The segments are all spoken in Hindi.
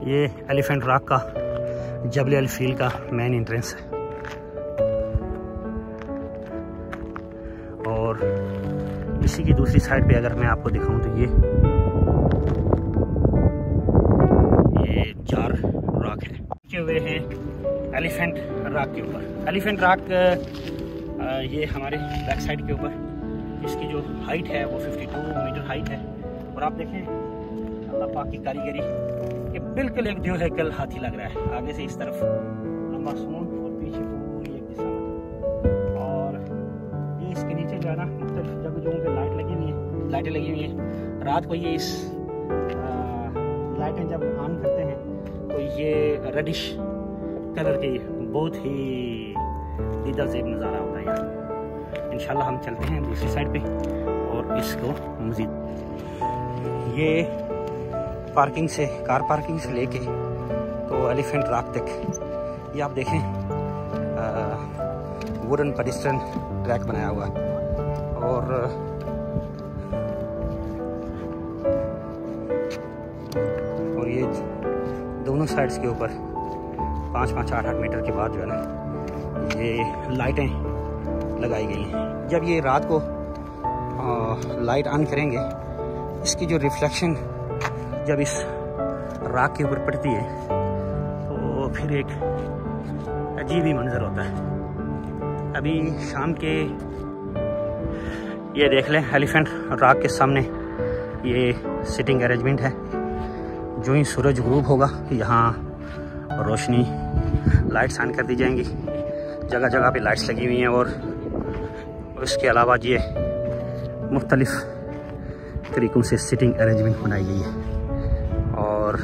ये एलिफेंट रॉक का जबल अल फील का मेन एंट्रेंस है। और इसी की दूसरी साइड पे अगर मैं आपको दिखाऊं तो ये जार रॉक है। के हुए हैं एलिफेंट रॉक के ऊपर। एलिफेंट रॉक ये हमारे बैक साइड के ऊपर, इसकी जो हाइट है वो 52 मीटर हाइट है। और आप देखें अल्लाह पाक की कारीगरी, ये बिल्कुल एक जो है कल हाथी लग रहा है। आगे से इस तरफ लंबा सूंड और पीछे पूरी एक दिशा में। और ये इसके नीचे जो है ना मुख्तलिफ जगहों पे लाइटें लगी हुई हैं। रात को ये इस लाइटें जब ऑन करते हैं तो ये रेडिश कलर की बहुत ही दीदा ज़ेब नज़ारा होता है यार। इंशाल्लाह हम चलते हैं दूसरी साइड पे और इसको मज़ीद ये कार पार्किंग से लेके तो एलिफेंट रॉक तक ये आप देखें वुडन पेडेस्ट्रियन ट्रैक बनाया हुआ है। और ये दोनों साइड्स के ऊपर 5-8 मीटर के बाद जो है ना ये लाइटें लगाई गई हैं। जब ये रात को लाइट ऑन करेंगे, इसकी जो रिफ्लेक्शन जब इस रॉक के ऊपर पड़ती है तो फिर एक अजीब ही मंजर होता है। अभी शाम के ये देख लें एलिफेंट रॉक के सामने ये सिटिंग अरेंजमेंट है। जो ही सूरज गुरूब होगा यहाँ रोशनी लाइट्स ऑन कर दी जाएंगी। जगह जगह पे लाइट्स लगी हुई हैं। और इसके अलावा ये मुख्तलिफ तरीक़ों से सिटिंग अरेंजमेंट बनाई गई है। और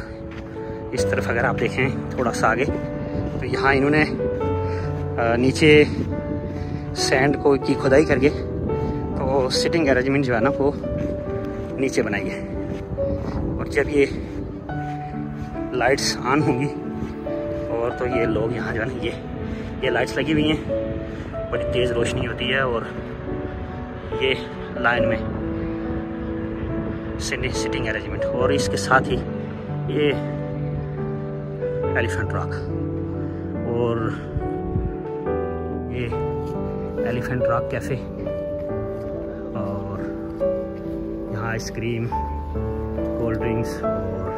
इस तरफ अगर आप देखें थोड़ा सा आगे तो यहाँ इन्होंने नीचे सैंड को की खुदाई करके तो सिटिंग अरेंजमेंट जो है ना वो नीचे बनाई है। और जब ये लाइट्स ऑन होंगी और तो ये लोग यहाँ जो है ना ये लाइट्स लगी हुई हैं, बड़ी तेज़ रोशनी होती है। और ये लाइन में सिटिंग अरेंजमेंट और इसके साथ ही ये एलिफेंट रॉक और ये एलिफेंट रॉक कैफ़े। और यहाँ आइसक्रीम, कोल्ड ड्रिंक्स और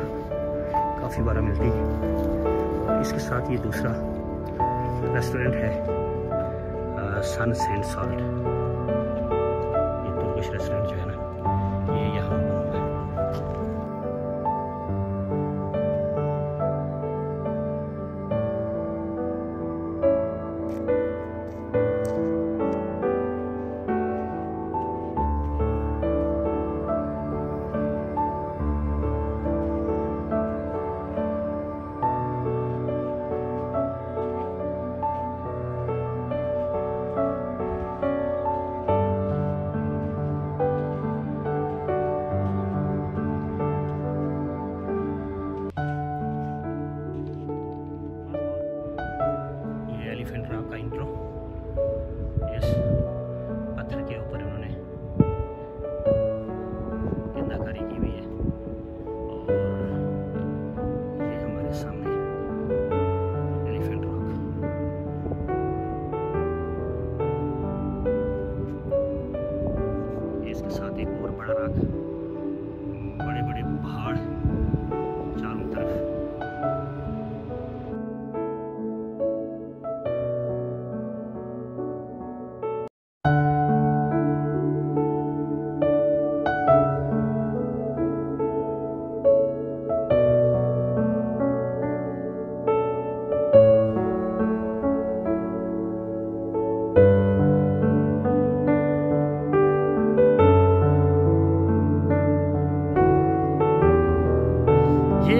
काफ़ी बार मिलती है। और इसके साथ ये दूसरा रेस्टोरेंट है सन्स एंड सॉल्ट। ये तुर्किश रेस्टोरेंट जो है ना ये यहाँ एलिफेंट रॉक का इंट्रो। इस पत्थर के ऊपर उन्होंने किंदाकारी की हुई है। और ये हमारे सामने एलिफेंट रॉक। इसके साथ एक और बड़ा रॉक, बड़े बड़े पहाड़ चारों तरफ।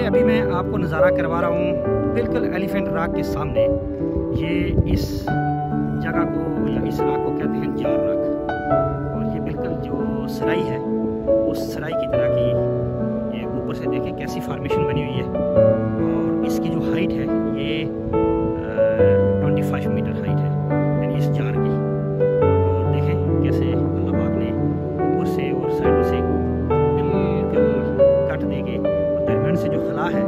अभी मैं आपको नज़ारा करवा रहा हूँ बिल्कुल एलिफेंट रॉक के सामने। ये इस जगह को या इस रॉक को कहते हैं जार रॉक। और ये बिल्कुल जो सराई है उस सराई की तरह की ये ऊपर से देखें कैसी फॉर्मेशन बनी हुई है। और इसकी जो हाइट है ये 25 मीटर हाइट है यानी इस जार की। और देखें कैसे अल्लाह पाक ने ऊपर से और साइडों से बिल्कुल कट देके दरमियान से जो खला है